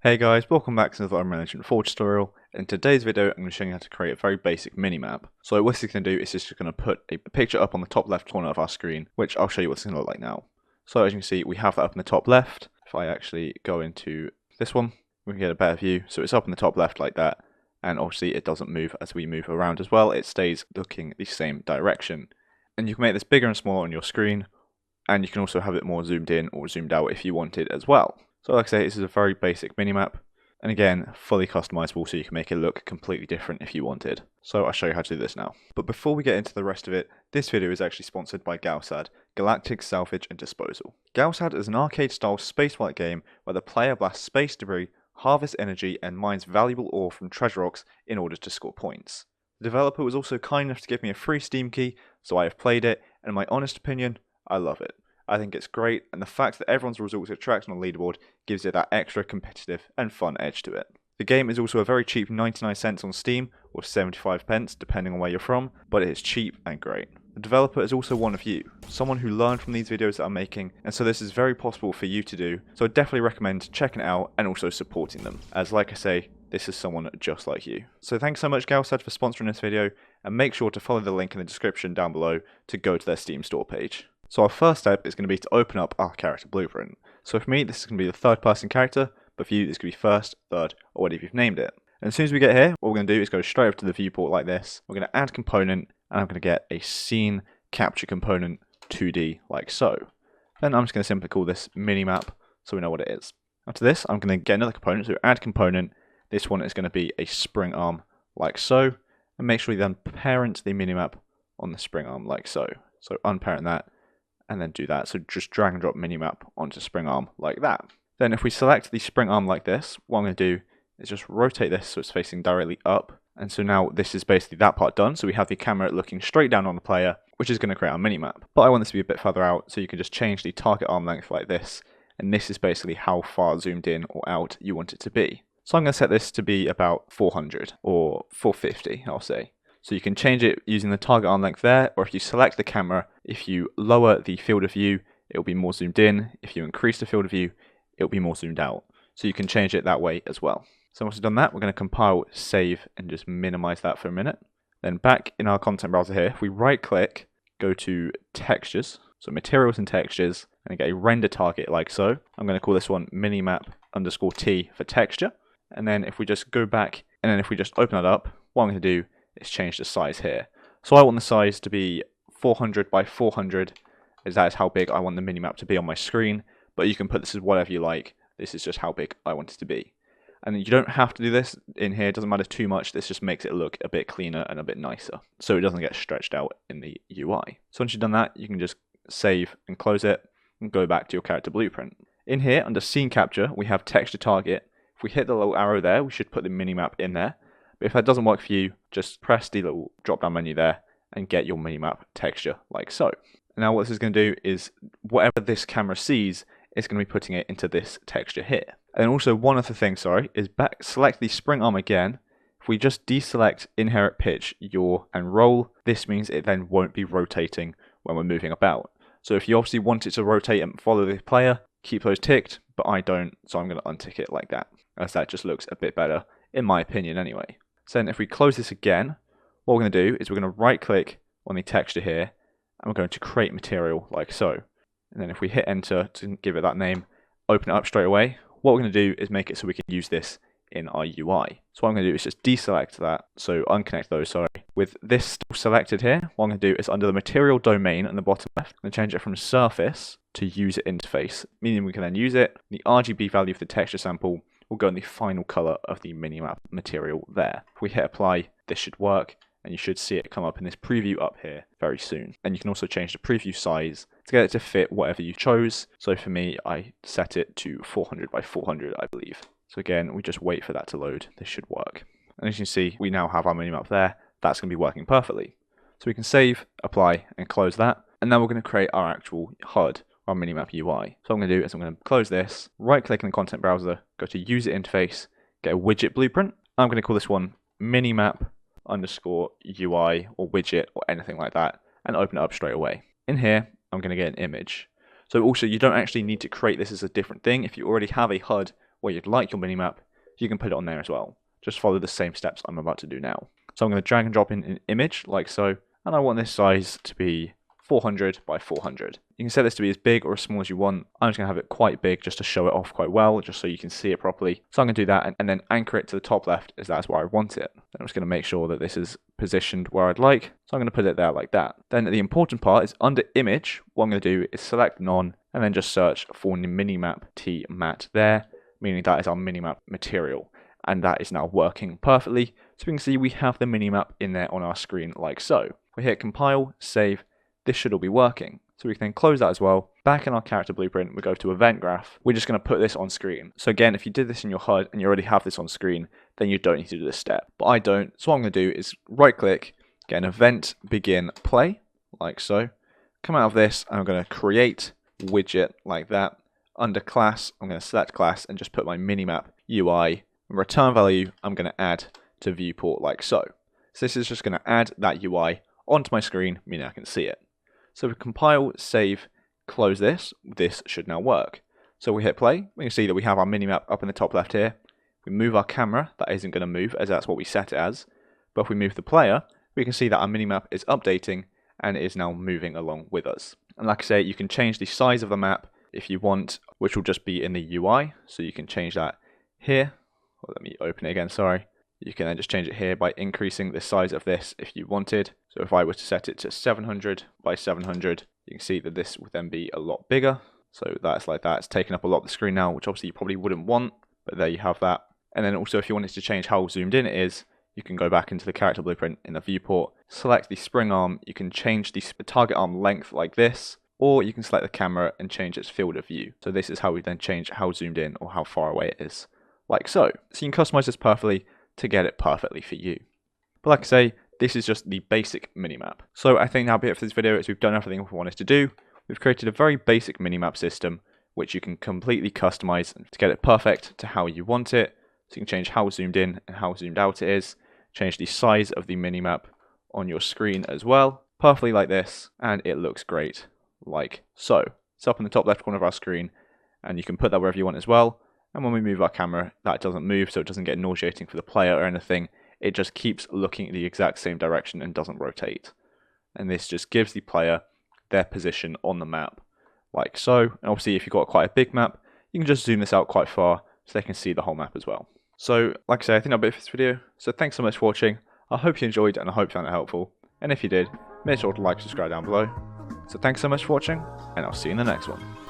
Hey guys, welcome back to another Unreal Engine 4 tutorial. In today's video, I'm going to show you how to create a very basic minimap. So what it's going to do is just going to put a picture up on the top left corner of our screen, which I'll show you what it's going to look like now. So as you can see, we have that up in the top left. If I actually go into this one, we can get a better view. So it's up in the top left like that. And obviously it doesn't move as we move around as well. It stays looking the same direction. And you can make this bigger and smaller on your screen. And you can also have it more zoomed in or zoomed out if you wanted as well. So like I say, this is a very basic minimap, and again, fully customizable, so you can make it look completely different if you wanted. So I'll show you how to do this now. But before we get into the rest of it, this video is actually sponsored by GALSAD, Galactic Salvage and Disposal. GALSAD is an arcade-style spaceflight game where the player blasts space debris, harvests energy, and mines valuable ore from treasure rocks in order to score points. The developer was also kind enough to give me a free Steam key, so I have played it, and in my honest opinion, I love it. I think it's great, and the fact that everyone's results are tracked on a leaderboard gives it that extra competitive and fun edge to it. The game is also a very cheap 99 cents on Steam, or 75 pence depending on where you're from, but it is cheap and great. The developer is also one of you, someone who learned from these videos that I'm making, and so this is very possible for you to do, so I definitely recommend checking it out and also supporting them, as like I say, this is someone just like you. So thanks so much GALSAD for sponsoring this video, and make sure to follow the link in the description down below to go to their Steam store page. So our first step is going to be to open up our character blueprint. So for me, this is going to be the third person character, but for you, this could be first, third, or whatever you've named it. And as soon as we get here, what we're going to do is go straight over to the viewport like this. We're going to add component, and I'm going to get a scene capture component 2D like so. Then I'm just going to simply call this minimap so we know what it is. After this, I'm going to get another component, so add component. This one is going to be a spring arm like so, and make sure you then parent the minimap on the spring arm like so. So unparent that, and then do that. So just drag and drop minimap onto spring arm like that. Then if we select the spring arm like this, what I'm going to do is just rotate this so it's facing directly up. And so now this is basically that part done. So we have the camera looking straight down on the player, which is going to create our minimap. But I want this to be a bit further out, so you can just change the target arm length like this. And this is basically how far zoomed in or out you want it to be. So I'm going to set this to be about 400 or 450, I'll say. So you can change it using the target arm length there, or if you select the camera, if you lower the field of view, it will be more zoomed in. If you increase the field of view, it will be more zoomed out. So you can change it that way as well. So once we've done that, we're going to compile, save, and just minimize that for a minute. Then back in our content browser here, if we right click, go to textures, so materials and textures, and get a render target like so. I'm going to call this one minimap_t for texture. And then if we just go back, and then if we just open that up, what I'm going to do is change the size here. So I want the size to be 400 by 400, as that is how big I want the minimap to be on my screen, but you can put this as whatever you like. This is just how big I want it to be. And you don't have to do this in here, it doesn't matter too much, this just makes it look a bit cleaner and a bit nicer, so it doesn't get stretched out in the UI. So once you've done that, you can just save and close it, and go back to your character blueprint. In here, under scene capture, we have texture target. If we hit the little arrow there, we should put the minimap in there. But if that doesn't work for you, just press the little drop down menu there and get your minimap texture like so. Now what this is going to do is whatever this camera sees, it's going to be putting it into this texture here. And also one other thing, is select the spring arm again. If we just deselect inherit pitch, yaw, and roll, this means it then won't be rotating when we're moving about. So if you obviously want it to rotate and follow the player, keep those ticked, but I don't, so I'm going to untick it like that, as that just looks a bit better, in my opinion anyway. So then if we close this again, what we're going to do is we're going to right click on the texture here, and we're going to create material like so. And then if we hit enter to give it that name, open it up straight away, what we're going to do is make it so we can use this in our UI. So what I'm going to do is just deselect that, so unconnect those, With this still selected here, what I'm going to do is under the material domain in the bottom left, I'm going to change it from surface to user interface, meaning we can then use it. The RGB value of the texture sample will go in the final color of the minimap material there. If we hit apply, this should work, and you should see it come up in this preview up here very soon. And you can also change the preview size to get it to fit whatever you chose. So for me, I set it to 400 by 400, I believe. So again, we just wait for that to load. This should work. And as you can see, we now have our minimap there. That's going to be working perfectly. So we can save, apply, and close that. And now we're going to create our actual HUD, our minimap UI. So what I'm going to do is I'm going to close this, right click in the content browser, go to user interface, get a widget blueprint. I'm going to call this one minimap_UI or widget or anything like that, and open it up straight away. In here, I'm going to get an image. So also, you don't actually need to create this as a different thing. If you already have a HUD where you'd like your minimap, you can put it on there as well. Just follow the same steps I'm about to do now. So I'm going to drag and drop in an image like so, and I want this size to be 400 by 400. You can set this to be as big or as small as you want. I'm just going to have it quite big just to show it off quite well, just so you can see it properly. So I'm going to do that and then anchor it to the top left as that's where I want it. Then I'm just going to make sure that this is positioned where I'd like. So I'm going to put it there like that. Then the important part is under image, what I'm going to do is select none and then just search for Minimap T mat there, meaning that is our minimap material. And that is now working perfectly. So we can see we have the minimap in there on our screen like so. We hit compile, save, this should all be working. So we can then close that as well. Back in our character blueprint, we go to event graph. We're just going to put this on screen. So again, if you did this in your HUD and you already have this on screen, then you don't need to do this step. But I don't. So what I'm going to do is right click, get an event, begin, play, like so. Come out of this, and I'm going to create widget like that. Under class, I'm going to select class and just put my minimap UI. Return value, I'm going to add to viewport like so. So this is just going to add that UI onto my screen, meaning I can see it. So we compile, save, close this. This should now work. So we hit play. We can see that we have our minimap up in the top left here. We move our camera. That isn't going to move as that's what we set it as. But if we move the player, we can see that our minimap is updating and it is now moving along with us. And like I say, you can change the size of the map if you want, which will just be in the UI. So you can change that here. Well, let me open it again, sorry. You can then just change it here by increasing the size of this if you wanted. So if I were to set it to 700 by 700, you can see that this would then be a lot bigger. So that's like that. It's taking up a lot of the screen now, which obviously you probably wouldn't want, but there you have that. And then also if you wanted to change how zoomed in it is, you can go back into the character blueprint in the viewport, select the spring arm, you can change the target arm length like this, or you can select the camera and change its field of view. So this is how we then change how zoomed in or how far away it is, like so. So you can customize this perfectly to get it perfectly for you. But like I say, this is just the basic minimap. So I think that'll be it for this video, as we've done everything we wanted to do. We've created a very basic minimap system, which you can completely customize to get it perfect to how you want it. So you can change how zoomed in and how zoomed out it is, change the size of the minimap on your screen as well, perfectly like this, and it looks great, like so. It's up in the top left corner of our screen, and you can put that wherever you want as well. And when we move our camera, that doesn't move, so it doesn't get nauseating for the player or anything. It just keeps looking in the exact same direction and doesn't rotate. And this just gives the player their position on the map, like so. And obviously, if you've got quite a big map, you can just zoom this out quite far so they can see the whole map as well. So, like I say, I think that'll be it for this video. So thanks so much for watching. I hope you enjoyed and I hope you found it helpful. And if you did, make sure to like, subscribe down below. So thanks so much for watching, and I'll see you in the next one.